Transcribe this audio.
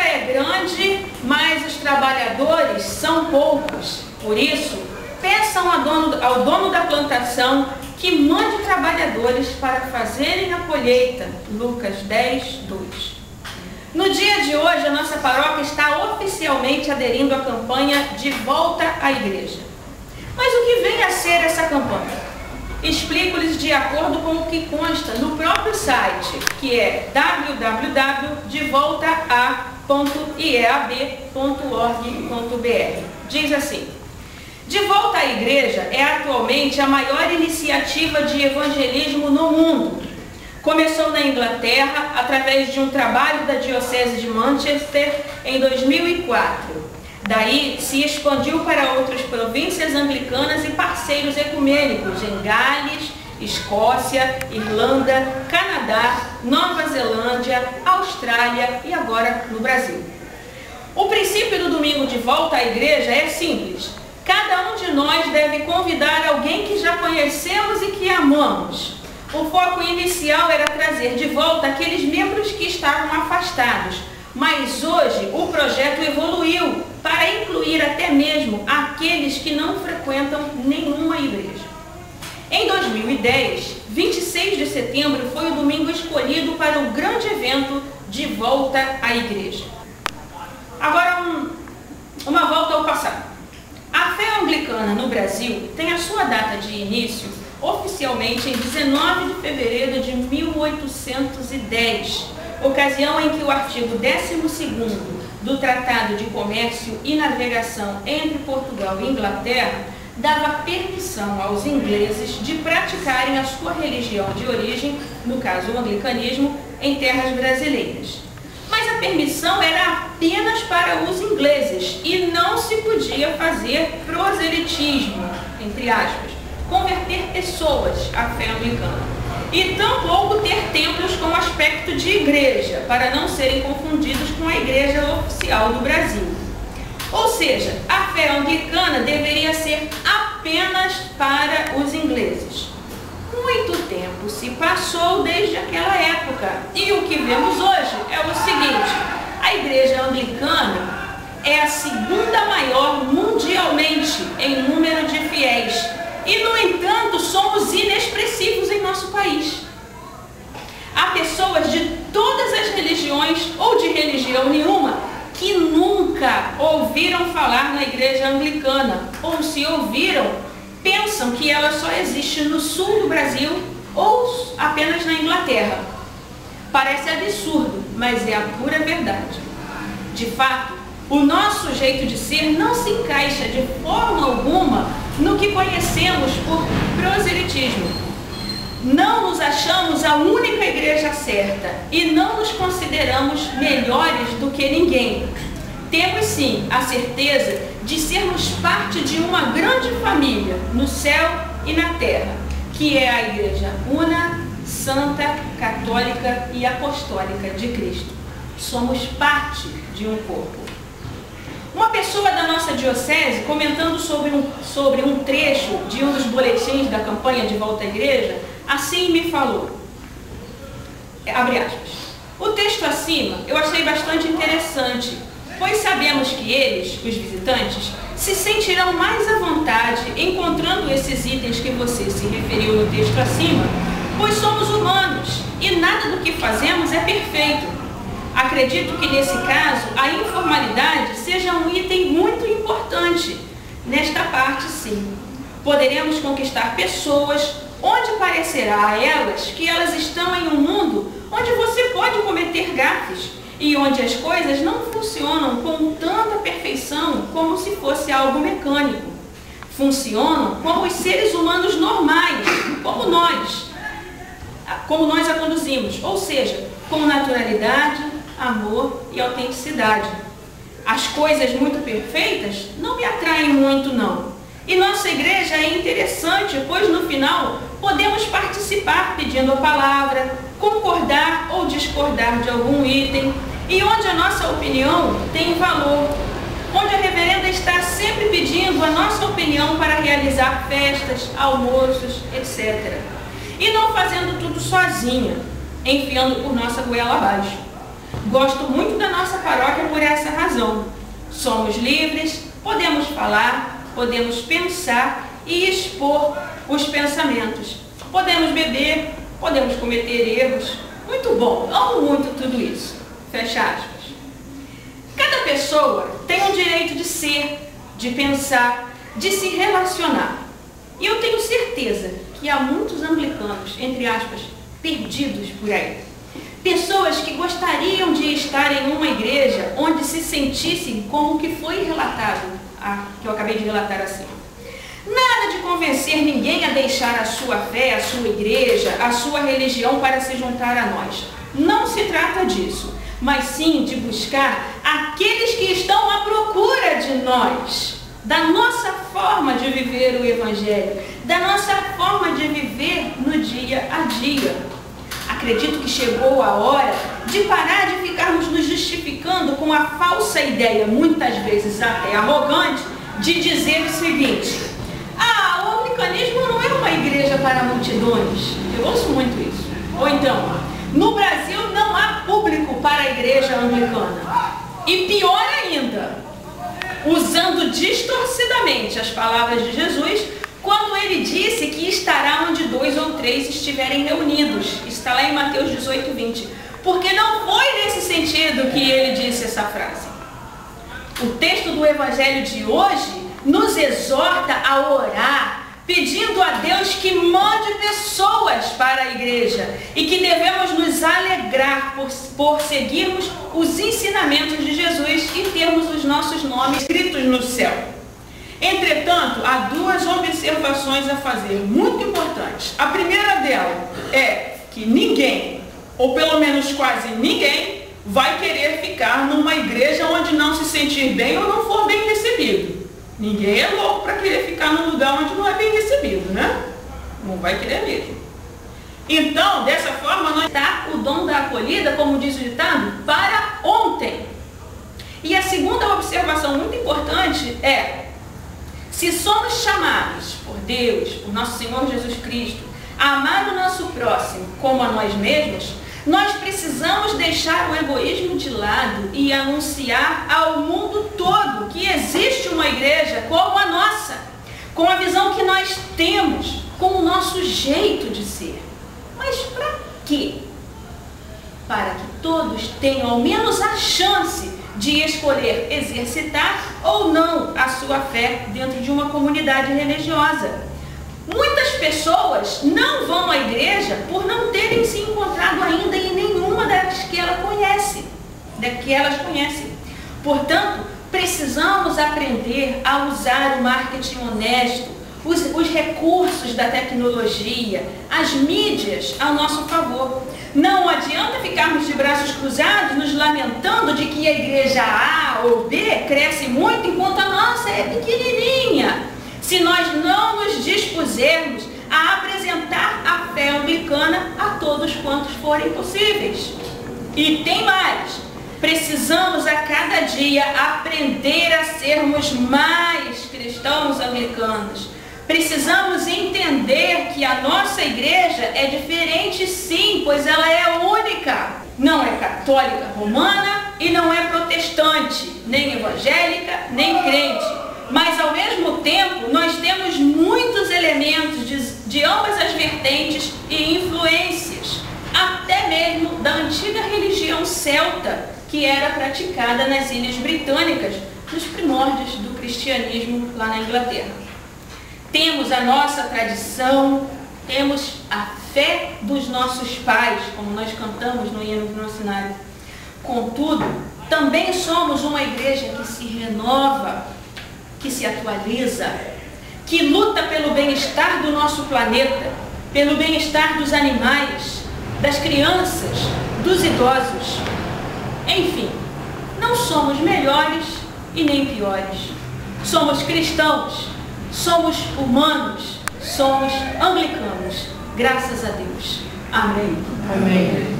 é grande, mas os trabalhadores são poucos. Por isso, peçam ao dono da plantação que mande trabalhadores para fazerem a colheita. Lucas 10, 2. No dia de hoje, a nossa paróquia está oficialmente aderindo à campanha De Volta à Igreja. Mas o que vem a ser essa campanha? Explico-lhes de acordo com o que consta no próprio site, que é www.devoltaa.ieab.org.br. Diz assim: De Volta à Igreja é atualmente a maior iniciativa de evangelismo no mundo. Começou na Inglaterra através de um trabalho da Diocese de Manchester em 2004. Daí se expandiu para outras províncias anglicanas e parceiros ecumênicos em Gales, Escócia, Irlanda, Canadá, Nova Zelândia, Austrália e agora no Brasil. O princípio do domingo de volta à igreja é simples. Cada um de nós deve convidar alguém que já conhecemos e que amamos. O foco inicial era trazer de volta aqueles membros que estavam afastados, mas hoje o projeto evoluiu para incluir até mesmo aqueles que não frequentam nenhuma igreja. Em 2010, 26 de setembro foi o domingo escolhido para o grande evento De Volta à Igreja. Agora, uma volta ao passado. A fé anglicana no Brasil tem a sua data de início oficialmente em 19 de fevereiro de 1810, ocasião em que o artigo 12º do Tratado de Comércio e Navegação entre Portugal e Inglaterra dava permissão aos ingleses de praticarem a sua religião de origem, no caso o anglicanismo, em terras brasileiras. Mas a permissão era apenas para os ingleses e não se podia fazer proselitismo, entre aspas, converter pessoas à fé anglicana. E tampouco ter templos com aspecto de igreja, para não serem confundidos com a igreja oficial do Brasil. Ou seja, a fé anglicana deveria ser apenas para os ingleses. Muito tempo se passou desde aquela época e o que vemos hoje é o seguinte: a igreja anglicana é a segunda maior mundialmente em número de fiéis e, no entanto, somos inexpressivos em nosso país. Há pessoas de todas as religiões ou de religião nenhuma que nunca ouviram falar na igreja anglicana, ou se ouviram, pensam que ela só existe no sul do Brasil ou apenas na Inglaterra. Parece absurdo, mas é a pura verdade. De fato, o nosso jeito de ser não se encaixa de forma alguma no que conhecemos por proselitismo. Não nos achamos a única igreja certa e não nos consideramos melhores do que ninguém. Temos sim a certeza de sermos parte de uma grande família no céu e na terra, que é a Igreja Una, Santa, Católica e Apostólica de Cristo. Somos parte de um corpo. Uma pessoa da nossa diocese, comentando sobre um trecho de um dos boletins da campanha De Volta à Igreja, assim me falou, abre aspas, o texto acima eu achei bastante interessante, pois sabemos que eles, os visitantes, se sentirão mais à vontade encontrando esses itens que você se referiu no texto acima, pois somos humanos e nada do que fazemos é perfeito. Acredito que nesse caso a informalidade seja um item muito importante. Nesta parte, sim. Poderemos conquistar pessoas onde parecerá a elas que elas estão em um mundo onde você pode cometer gafes e onde as coisas não funcionam com tanta perfeição como se fosse algo mecânico. Funcionam como os seres humanos normais, como nós a conduzimos, ou seja, com naturalidade, amor e autenticidade. As coisas muito perfeitas não me atraem muito, não. E nossa igreja é interessante, pois no final podemos participar pedindo a palavra, concordar ou discordar de algum item, e onde a nossa opinião tem valor, onde a reverenda está sempre pedindo a nossa opinião para realizar festas, almoços, etc. E não fazendo tudo sozinha, enfiando por nossa goela abaixo. Gosto muito da nossa paróquia por essa razão. Somos livres, podemos falar, podemos pensar e expor os pensamentos. Podemos beber, podemos cometer erros. Muito bom, amo muito tudo isso. Fecha aspas. Cada pessoa tem o direito de ser, de pensar, de se relacionar. E eu tenho certeza que há muitos anglicanos, entre aspas, perdidos por aí. Pessoas que gostariam de estar em uma igreja onde se sentissem como que foi relatado, que eu acabei de relatar assim. Nada de convencer ninguém a deixar a sua fé, a sua igreja, a sua religião para se juntar a nós. Não se trata disso, mas sim de buscar aqueles que estão à procura de nós, da nossa forma de viver o Evangelho, da nossa forma de viver no dia a dia. Acredito que chegou a hora de parar de ficarmos nos justificando com a falsa ideia, muitas vezes até arrogante, de dizer o seguinte: o anglicanismo não é uma igreja para multidões. Eu ouço muito isso. Ou então, no Brasil não há público para a igreja anglicana. E pior ainda, usando distorcidamente as palavras de Jesus, quando ele disse que estará onde 2 ou 3 estiverem reunidos. Está lá em Mateus 18, 20. Porque não foi nesse sentido que ele disse essa frase. O texto do Evangelho de hoje nos exorta a orar, pedindo a Deus que mande pessoas para a igreja e que devemos nos alegrar por seguirmos os ensinamentos de Jesus e termos os nossos nomes escritos no céu. Entretanto, há 2 observações a fazer, muito importantes. A primeira dela é que ninguém, ou pelo menos quase ninguém, vai querer ficar numa igreja onde não se sentir bem ou não for bem recebido. Ninguém é louco para querer ficar num lugar onde não é bem recebido, né? Não vai querer mesmo. Então, dessa forma, nós dá o dom da acolhida, como diz o ditado, para ontem. E a segunda observação muito importante é: se somos chamados por Deus, por nosso Senhor Jesus Cristo, a amar o nosso próximo como a nós mesmos, nós precisamos deixar o egoísmo de lado e anunciar ao mundo todo que existe uma igreja como a nossa, com a visão que nós temos, com o nosso jeito de ser. Mas para quê? Para que todos tenham ao menos a chance de escolher exercitar ou não a sua fé dentro de uma comunidade religiosa. Muitas pessoas não vão à igreja por não terem se encontrado ainda em nenhuma das que elas conhecem. Portanto, precisamos aprender a usar o marketing honesto, os recursos da tecnologia, as mídias ao nosso favor. Não adianta ficarmos de braços cruzados nos lamentando de que a igreja A ou B cresce muito enquanto a nossa é pequenininha. Se nós não nos dispusermos a apresentar a fé anglicana a todos quantos forem possíveis. E tem mais, precisamos a cada dia aprender a sermos mais cristãos anglicanos. Precisamos entender que a nossa igreja é diferente sim, pois ela é única. Não é católica romana e não é protestante, nem evangélica, nem crente. Mas, ao mesmo tempo, nós temos muitos elementos de ambas as vertentes e influências, até mesmo da antiga religião celta, que era praticada nas Ilhas Britânicas, nos primórdios do cristianismo lá na Inglaterra. Temos a nossa tradição, temos a fé dos nossos pais, como nós cantamos no hino do nosso cenário. Contudo, também somos uma igreja que se renova, que se atualiza, que luta pelo bem-estar do nosso planeta, pelo bem-estar dos animais, das crianças, dos idosos. Enfim, não somos melhores e nem piores. Somos cristãos, somos humanos, somos anglicanos. Graças a Deus. Amém. Amém.